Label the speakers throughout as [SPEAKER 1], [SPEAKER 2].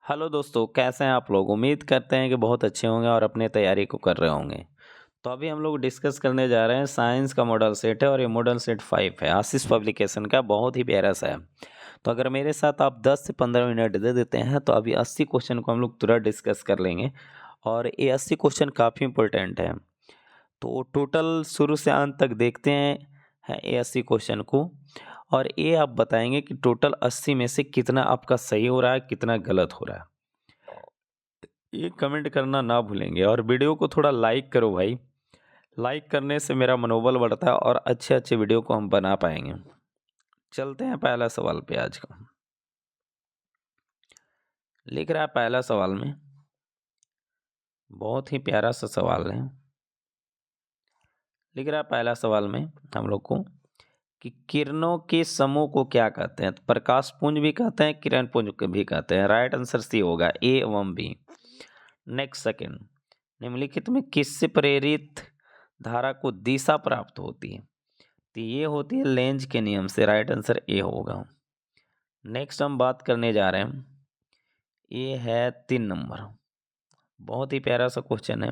[SPEAKER 1] Hello दोस्तों, कैसे हैं आप लोग। उम्मीद करते हैं कि बहुत अच्छे होंगे और अपने तैयारी को कर रहे होंगे। तो अभी हम लोग डिस्कस करने जा रहे हैं साइंस का मॉडल सेट है और ये मॉडल सेट 5 है आशीष पब्लिकेशन का, बहुत ही प्यारा सा है। तो अगर मेरे साथ आप 10 से 15 मिनट दे देते हैं तो अभी 80 क्वेश्चन को हम लोग तुरंत डिस्कस कर लेंगे और ये 80 क्वेश्चन काफ़ी इंपॉर्टेंट है। तो टोटल शुरू से अंत तक देखते हैं ये 80 क्वेश्चन को और ये आप बताएंगे कि टोटल 80 में से कितना आपका सही हो रहा है, कितना गलत हो रहा है। ये कमेंट करना ना भूलेंगे और वीडियो को थोड़ा लाइक करो भाई। लाइक करने से मेरा मनोबल बढ़ता है और अच्छे अच्छे वीडियो को हम बना पाएंगे। चलते हैं पहला सवाल पे आज का। लिख रहा है पहला सवाल में, बहुत ही प्यारा सा सवाल है। लिख रहा है पहला सवाल में हम लोग को कि किरणों के समूह को क्या कहते हैं। तो प्रकाश पुंज भी कहते हैं, किरण पुंज भी कहते हैं। राइट आंसर सी होगा, ए एवं बी। नेक्स्ट सेकंड, निम्नलिखित में किससे प्रेरित धारा को दिशा प्राप्त होती है। तो ये होती है लेंज के नियम से। राइट आंसर ए होगा। नेक्स्ट हम बात करने जा रहे हैं, ये है 3 नंबर। बहुत ही प्यारा सा क्वेश्चन है।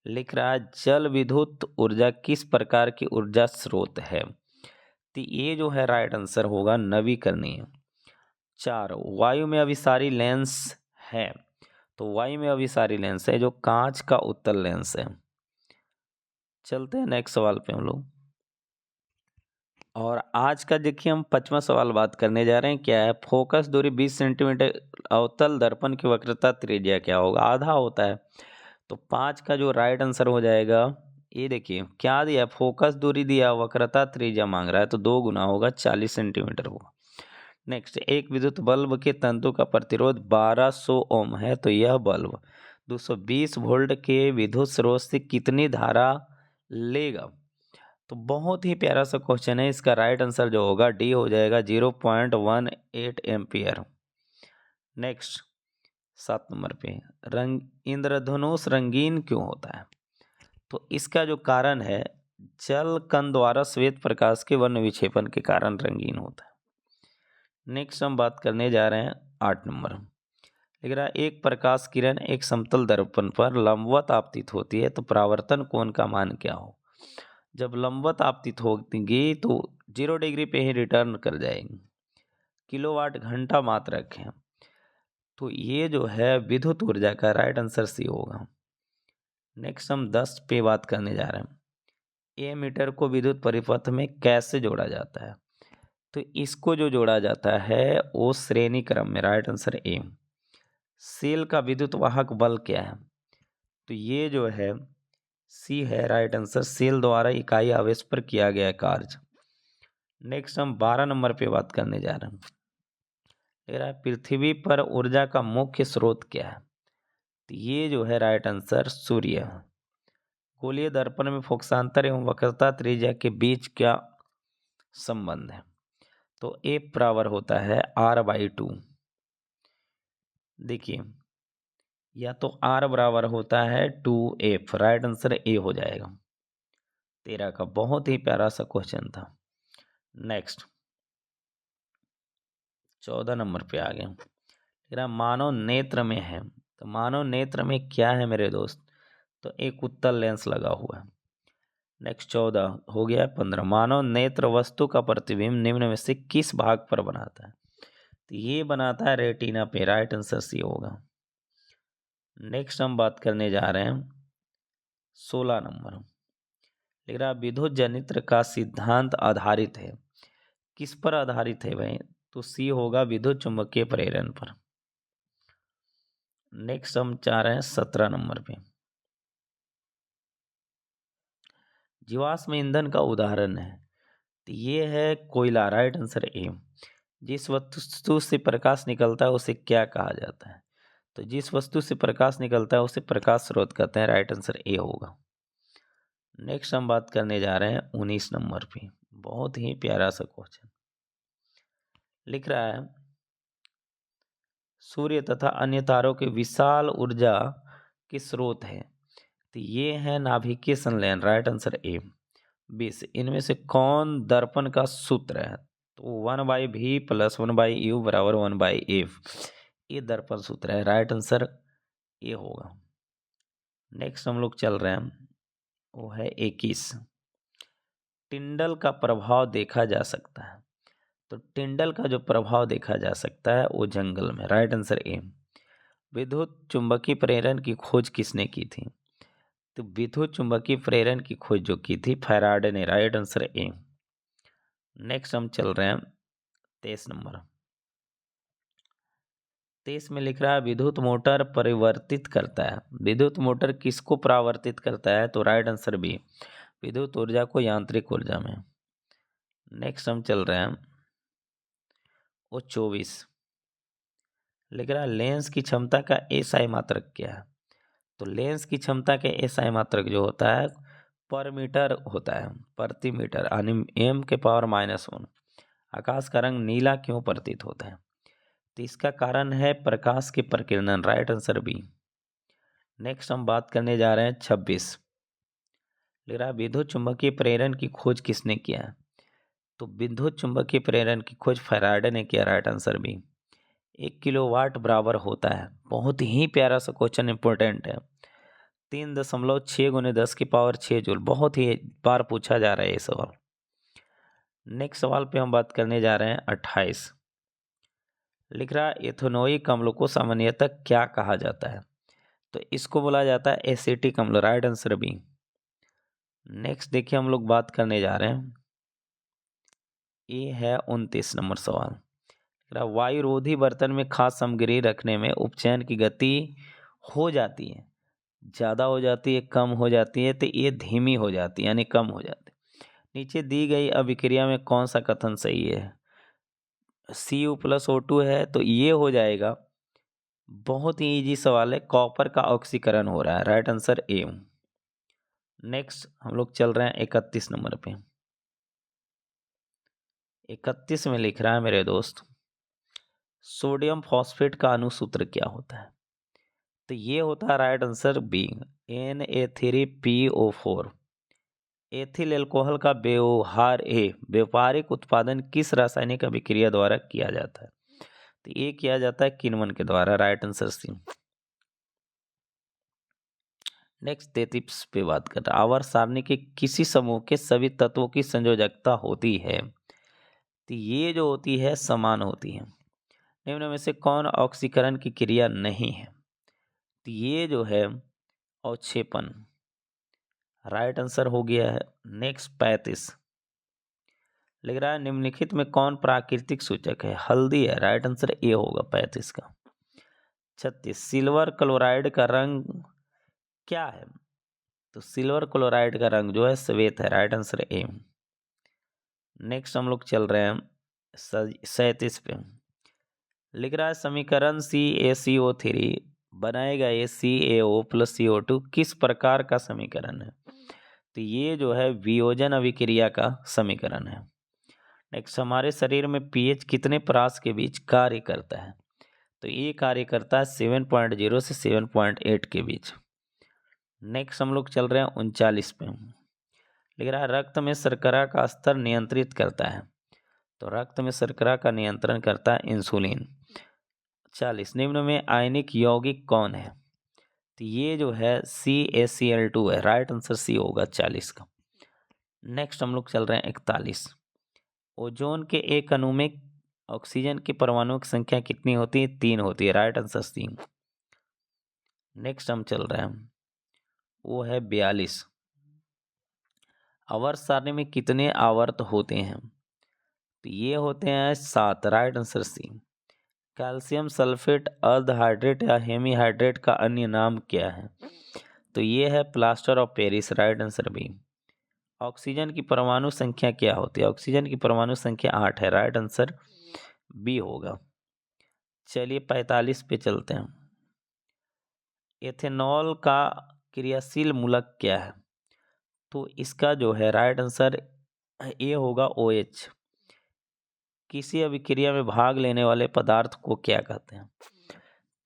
[SPEAKER 1] लिख रहा है जल विद्युत ऊर्जा किस प्रकार की ऊर्जा स्रोत है। तो ये जो है राइट आंसर होगा नवीकरणीय। 4, वायु में अभिसारी लेंस है। तो वायु में अभिसारी लेंस है जो कांच का उत्तल लेंस है। चलते हैं नेक्स्ट सवाल पे हम लोग। और आज का देखिए हम 5वां सवाल बात करने जा रहे हैं। क्या है, फोकस दूरी 20 सेंटीमीटर, अवतल दर्पण की वक्रता त्रिज्या क्या होगा। आधा होता है तो 5 का जो राइट आंसर हो जाएगा, ये देखिए क्या दिया, फोकस दूरी दिया, वक्रता त्रिज्या मांग रहा है तो 2 गुना होगा, 40 सेंटीमीटर होगा। नेक्स्ट, एक विद्युत बल्ब के तंतु का प्रतिरोध 1200 ओम है तो यह बल्ब 220 वोल्ट के विद्युत स्रोत से कितनी धारा लेगा। तो बहुत ही प्यारा सा क्वेश्चन है। इसका राइट आंसर जो होगा डी हो जाएगा, 0.18 एम्पियर। नेक्स्ट 7 नंबर पे, रंग इंद्रधनुष रंगीन क्यों होता है। तो इसका जो कारण है, जल कण द्वारा श्वेत प्रकाश के वर्ण विक्षेपण के कारण रंगीन होता है। नेक्स्ट हम बात करने जा रहे हैं 8 नंबर। लिख रहा है एक प्रकाश किरण एक समतल दर्पण पर लंबवत आपतित होती है तो परावर्तन कोण का मान क्या हो। जब लंबवत आपतित होगी तो 0 डिग्री पे ही रिटर्न कर जाएगी। किलोवाट घंटा मात्रक है तो ये जो है विद्युत ऊर्जा का राइट आंसर सी होगा। नेक्स्ट हम 10 पे बात करने जा रहे हैं। ए मीटर को विद्युत परिपथ में कैसे जोड़ा जाता है। तो इसको जो जोड़ा जाता है वो श्रेणी क्रम में। Right answer A. सेल का विद्युत वाहक बल क्या है। तो ये जो है सी है राइट आंसर। सेल द्वारा इकाई आवेश पर किया गया कार्य। नेक्स्ट हम 12 नंबर पे बात करने जा रहे हैं। कह रहा है पृथ्वी पर ऊर्जा का मुख्य स्रोत क्या है। तो ये जो है राइट आंसर सूर्य है। गोलीय दर्पण में फोकसांतर एवं वक्रता त्रिज्या के बीच क्या संबंध है। तो ए बराबर होता है r/2। देखिए या तो r बराबर होता है 2f। राइट आंसर ए हो जाएगा। 13 का बहुत ही प्यारा सा क्वेश्चन था। नेक्स्ट 14 नंबर पे आ गया। तेरा मानव नेत्र में है। तो मानव नेत्र में क्या है मेरे दोस्त। तो एक उत्तल लेंस लगा हुआ है। नेक्स्ट 14 हो गया। 15, मानव नेत्र वस्तु का प्रतिबिंब निम्न में से किस भाग पर बनाता है। तो ये बनाता है रेटिना पे। राइट आंसर सी होगा। नेक्स्ट हम बात करने जा रहे हैं 16 नंबर। लिख रहा विद्युत जनित्र का सिद्धांत आधारित है। किस पर आधारित है भाई। तो सी होगा, विद्युत चुंबकीय प्रेरण पर। नेक्स्ट हम चाह रहे हैं 17 नंबर पे। जीवाश्म ईंधन का उदाहरण है। तो ये है कोयला। Right answer A. जिस वस्तु से प्रकाश निकलता है उसे क्या कहा जाता है। तो जिस वस्तु से प्रकाश निकलता है उसे प्रकाश स्रोत कहते हैं। राइट आंसर ए होगा। नेक्स्ट हम बात करने जा रहे हैं 19 नंबर पे। बहुत ही प्यारा सा क्वेश्चन। लिख रहा है सूर्य तथा अन्य तारों के विशाल ऊर्जा के स्रोत है। तो ये है नाभिकीय संलयन। Right answer A. 20, इनमें से कौन दर्पण का सूत्र है। तो 1/v + 1/u = 1/f। ये दर्पण सूत्र है, राइट आंसर ये होगा। नेक्स्ट हम लोग चल रहे हैं, वो है 21। टिंडल का प्रभाव देखा जा सकता है। तो टिंडल का जो प्रभाव देखा जा सकता है वो जंगल में, राइट आंसर ए। विद्युत चुंबकीय प्रेरण की खोज किसने की थी? तो विद्युत चुंबकीय प्रेरण की खोज जो की थी फैराडे ने, राइट आंसर ए। नेक्स्ट हम चल रहे हैं 23 नंबर। 23 में लिख रहा है विद्युत मोटर परिवर्तित करता है। विद्युत मोटर किसको परावर्तित करता है? तो राइट आंसर बी, विद्युत ऊर्जा को यांत्रिक ऊर्जा में। नेक्स्ट हम चल रहे हैं वो 24। लिख रहा है लेंस की क्षमता का एसआई मात्रक क्या है? तो लेंस की क्षमता के एसआई मात्रक जो होता है पर मीटर होता है, प्रति मीटर, यानी एम के पावर -1। आकाश का रंग नीला क्यों प्रतीत होता है? तो इसका कारण है प्रकाश की प्रकीर्णन, राइट आंसर बी। नेक्स्ट हम बात करने जा रहे हैं 26। लिख रहा है विद्युत चुंबकीय प्रेरण की खोज किसने किया है? तो विद्युत चुंबकीय प्रेरण की खोज फैराडे ने किया, राइट आंसर बी। 1 किलोवाट बराबर होता है, बहुत ही प्यारा सा क्वेश्चन, इंपॉर्टेंट है। 3.6 × 10⁶ जूल, बहुत ही बार पूछा जा रहा है ये सवाल। नेक्स्ट सवाल पे हम बात करने जा रहे हैं 28। लिख रहा है एथेनोइक अम्ल को सामान्यतः क्या कहा जाता है? तो इसको बोला जाता है एसिटिक अम्ल, राइट आंसर बी। नेक्स्ट देखिए हम लोग बात करने जा रहे हैं, ये है 29 नंबर सवाल। वायुरोधी बर्तन में खास सामग्री रखने में उपचयन की गति हो जाती है, ज़्यादा हो जाती है, कम हो जाती है? तो ये धीमी हो जाती है, यानी कम हो जाती है। नीचे दी गई अभिक्रिया में कौन सा कथन सही है? Cu+O2 है, तो ये हो जाएगा। बहुत ही इजी सवाल है, कॉपर का ऑक्सीकरण हो रहा है, राइट आंसर ए। नेक्स्ट हम लोग चल रहे हैं 31 नंबर पे। 31 में लिख रहा है मेरे दोस्त, सोडियम फॉस्फेट का अणुसूत्र क्या होता है? तो ये होता है right answer B, Na3PO4। Ethyl alcohol का व्यापारिक उत्पादन किस रासायनिक अभिक्रिया द्वारा किया जाता है? तो ये किया जाता है किण्वन के द्वारा, राइट आंसर सी। नेक्स्ट 33 पे बात कर रहा है, आवर्त सारणी के किसी समूह के सभी तत्वों की संयोजकता होती है? तो ये जो होती है समान होती है। निम्न में से कौन ऑक्सीकरण की क्रिया नहीं है? तो ये जो है अवक्षेपण, राइट आंसर हो गया है। नेक्स्ट 35 लिख रहा है निम्नलिखित में कौन प्राकृतिक सूचक है? हल्दी है, राइट आंसर ए होगा 35 का। 36 सिल्वर क्लोराइड का रंग क्या है? तो सिल्वर क्लोराइड का रंग जो है श्वेत है, राइट आंसर ए। नेक्स्ट हम लोग चल रहे हैं 37 पे। लिख रहा है समीकरण CaCO3 बनाएगा ये CaO+CO2 किस प्रकार का समीकरण है? तो ये जो है वियोजन अभिक्रिया का समीकरण है। नेक्स्ट हमारे शरीर में pH कितने परास के बीच कार्य करता है? तो ये कार्य करता है 7.0 से 7.8 के बीच। नेक्स्ट हम लोग चल रहे हैं 39 पे। लिख रहा है रक्त में शर्करा का स्तर नियंत्रित करता है। तो रक्त में शर्करा का नियंत्रण करता है इंसुलिन। 40 निम्न में आयनिक यौगिक कौन है? तो ये जो है CaCl2 है, राइट आंसर सी होगा 40 का। नेक्स्ट हम लोग चल रहे हैं 41। ओजोन के एक अणु में ऑक्सीजन की परमाणुओं की संख्या कितनी होती है? 3 होती है, राइट आंसर 3। नेक्स्ट हम चल रहे हैं वो है 42। आवर्त सारणी में कितने आवर्त होते हैं? तो ये होते हैं 7, right answer C. Calcium sulphate अर्ध हाइड्रेट या हेमीहाइड्रेट का अन्य नाम क्या है? तो ये है plaster of Paris, right answer B. Oxygen की परमाणु संख्या क्या होती है? ऑक्सीजन की परमाणु संख्या 8 है, राइट आंसर बी होगा। चलिए 45 पे चलते हैं। एथेनॉल का क्रियाशील मूलक क्या है? तो इसका जो है राइट आंसर ए होगा OH। किसी अभिक्रिया में भाग लेने वाले पदार्थ को क्या कहते हैं?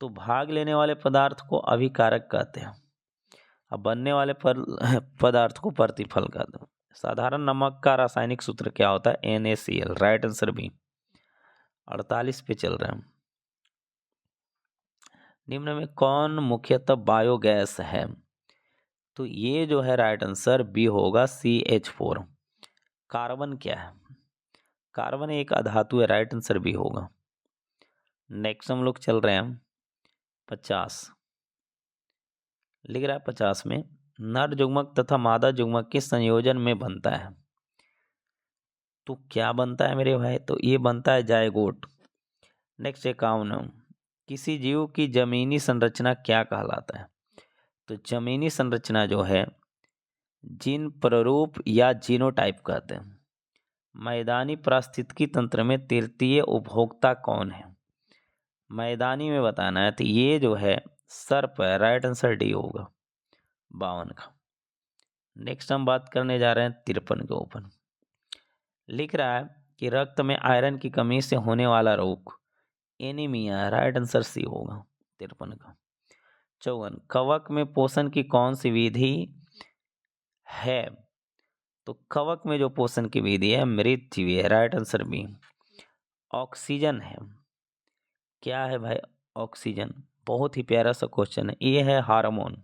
[SPEAKER 1] तो भाग लेने वाले पदार्थ को अभिकारक कहते हैं, अब बनने वाले पदार्थ को प्रतिफल कहते हैं। साधारण नमक का रासायनिक सूत्र क्या होता है? NaCl, right answer B. 48 पे चल रहे हैं। निम्न में कौन मुख्यतः बायोगैस है? तो ये जो है राइट आंसर बी होगा, CH4। कार्बन क्या है? कार्बन एक अधातु है, राइट आंसर बी होगा। नेक्स्ट हम लोग चल रहे हैं 50। लिख रहा है 50 में नर युग्मक तथा मादा युग्मक के संयोजन में बनता है। तो क्या बनता है मेरे भाई? तो ये बनता है जायगोट। नेक्स्ट 51, किसी जीव की जमीनी संरचना क्या कहलाता है? तो जमीनी संरचना जो है जीन प्ररूप या जीनोटाइप कहते हैं। मैदानी पारिस्थितिकी तंत्र में तृतीय उपभोक्ता कौन है? मैदानी में बताना है तो ये जो है सर्प है, राइट आंसर डी होगा 52 का। नेक्स्ट हम बात करने जा रहे हैं 53 के ऊपर। लिख रहा है कि रक्त में आयरन की कमी से होने वाला रोग एनीमिया है, राइट आंसर सी होगा 53 का। 54, कवक में पोषण की कौन सी विधि है? तो कवक में जो पोषण की विधि है मृत्यु है, राइट आंसर बी। ऑक्सीजन है, क्या है भाई? ऑक्सीजन बहुत ही प्यारा सा क्वेश्चन है। ये है हार्मोन।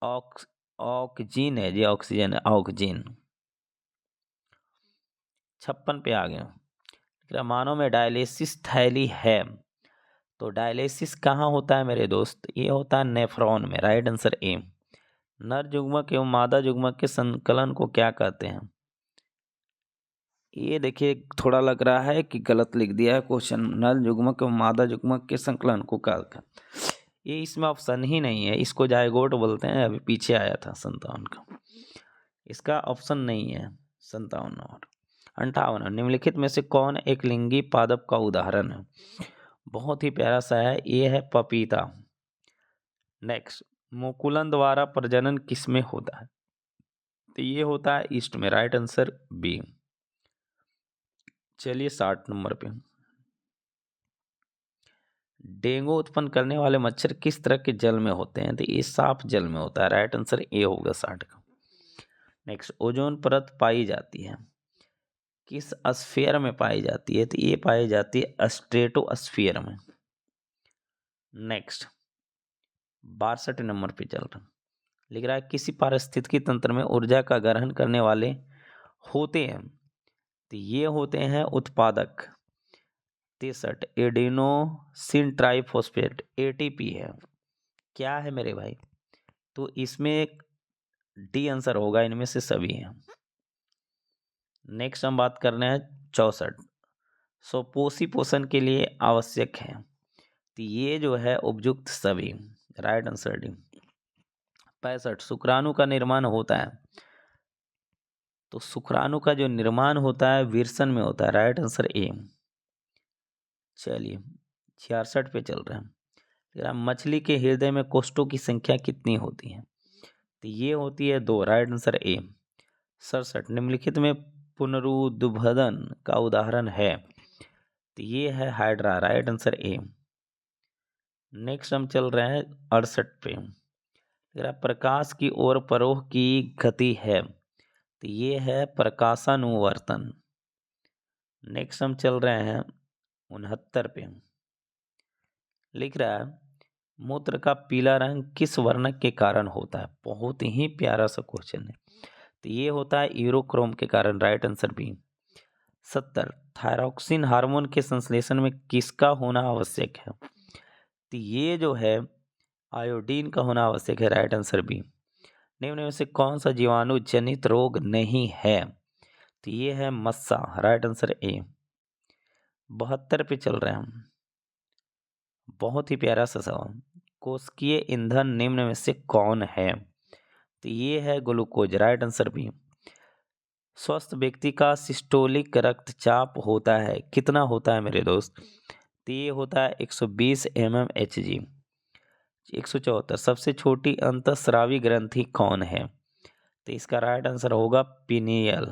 [SPEAKER 1] ऑक्सीजन है जी, ऑक्सीजन है, ऑक्सीजन। 56 पे आ गए। मानव में डायलिसिस थैली है, तो डायलिसिस कहाँ होता है मेरे दोस्त? ये होता है नेफ्रॉन में, राइट आंसर ए। नर युग्मक एवं मादा युग्मक के संकलन को क्या कहते हैं? ये देखिए थोड़ा लग रहा है कि गलत लिख दिया है क्वेश्चन। नर युग्मक एवं मादा युग्मक के संकलन को क्या कहते हैं? ये इसमें ऑप्शन ही नहीं है, इसको जायगोट बोलते हैं। अभी पीछे आया था 57 का, इसका ऑप्शन नहीं है 57 और 58। निम्नलिखित में से कौन एक लिंगी पादप का उदाहरण है? बहुत ही प्यारा सा है, ये है पपीता। नेक्स्ट, मुकुलन द्वारा प्रजनन किसमें होता है? तो ये होता है ईस्ट में, राइट आंसर बी। चलिए 60 नंबर पे, डेंगू उत्पन्न करने वाले मच्छर किस तरह के जल में होते हैं? तो ये साफ जल में होता है, राइट आंसर ए होगा 60 का। नेक्स्ट, ओजोन परत पाई जाती है किस स्फीयर में पाई जाती है? तो ये पाई जाती है स्ट्रेटोस्फीयर में। नेक्स्ट 62 नंबर पे चल रहा, लिख रहा है किसी पारिस्थितिकी तंत्र में ऊर्जा का ग्रहण करने वाले होते हैं, तो ये होते हैं उत्पादक। 63, एडिनोसिन ट्राइफॉस्फेट ATP है, क्या है मेरे भाई? तो इसमें एक डी आंसर होगा, इनमें से सभी हैं। नेक्स्ट हम बात कर रहे हैं 64, सुपोषी पोषण के लिए आवश्यक है, तो ये जो है उपयुक्त सभी, राइट आंसर डी। 65, शुक्राणु का निर्माण होता है, तो शुक्राणु का जो निर्माण होता है विरसन में होता है, राइट आंसर ए। चलिए 66 पे चल रहे हैं। मछली के हृदय में कोष्ठों की संख्या कितनी होती है? तो ये होती है 2, राइट आंसर ए। 67, निम्नलिखित में पुनरुद्भवन का उदाहरण है, तो ये है hydra, right answer A. Next हम चल रहे हैं 68 पे, प्रकाश की ओर परोह की गति है, तो ये है प्रकाशानुवर्तन। नेक्स्ट हम चल रहे हैं 69 पे, लिख रहा है मूत्र का पीला रंग किस वर्णक के कारण होता है? बहुत ही प्यारा सा क्वेश्चन है, तो ये होता है यूरोक्रोम के कारण, right answer B. 70, thyroxine hormone के संश्लेषण में किसका होना आवश्यक है? तो ये जो है आयोडीन का होना आवश्यक है, राइट आंसर बी। निम्न में से कौन सा जीवाणु जनित रोग नहीं है? तो ये है मस्सा, राइट आंसर ए। 72 पे चल रहे हैं हम, बहुत ही प्यारा सा सवाल, कोशिकीय ईंधन निम्न में से कौन है? तो ये है ग्लूकोज, राइट आंसर बी। स्वस्थ व्यक्ति का सिस्टोलिक रक्तचाप होता है, कितना होता है मेरे दोस्त? तो ये होता है 120 mmHg। 174, सबसे छोटी अंतःस्रावी ग्रंथि कौन है? तो इसका राइट आंसर होगा पीनियल,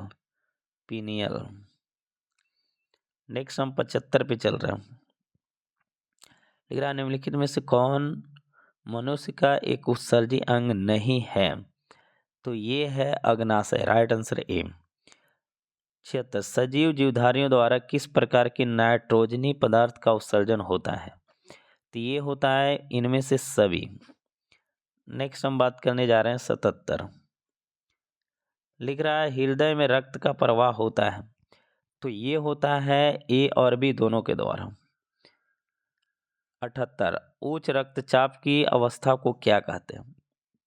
[SPEAKER 1] पीनियल। नेक्स्ट हम 75 पे चल रहे हैं, लिख रहा है निम्नलिखित में से कौन मनुष्य का एक उत्सर्जी अंग नहीं है? तो ये है अग्नाशय, राइट आंसर ए। 76, सजीव जीवधारियों द्वारा किस प्रकार के नाइट्रोजनी पदार्थ का उत्सर्जन होता है? तो ये होता है इनमें से सभी। नेक्स्ट हम बात करने जा रहे हैं 77। लिख रहा है हृदय में रक्त का प्रवाह होता है, तो ये होता है ए और बी दोनों के द्वारा। 78 उच्च रक्तचाप की अवस्था को क्या कहते हैं?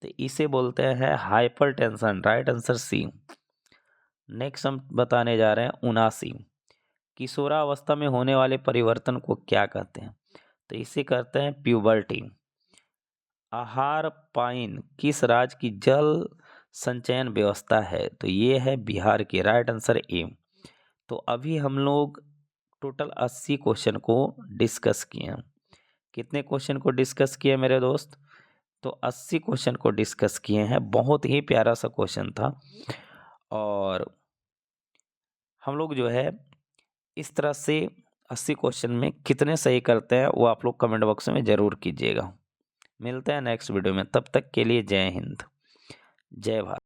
[SPEAKER 1] तो इसे बोलते हैं hypertension, right answer C. Next हम बताने जा रहे हैं 79 किशोरावस्था में होने वाले परिवर्तन को क्या कहते हैं? तो इसे कहते हैं प्यूबर्टी। आहार पाइन किस राज्य की जल संचयन व्यवस्था है? तो ये है बिहार की, राइट आंसर ए। तो अभी हम लोग टोटल 80 क्वेश्चन को डिस्कस किए हैं। कितने क्वेश्चन को डिस्कस किए मेरे दोस्त? तो 80 क्वेश्चन को डिस्कस किए हैं। बहुत ही प्यारा सा क्वेश्चन था, और हम लोग जो है इस तरह से 80 क्वेश्चन में कितने सही करते हैं वो आप लोग कमेंट बॉक्स में ज़रूर कीजिएगा। मिलते हैं नेक्स्ट वीडियो में, तब तक के लिए जय हिंद, जय भारत।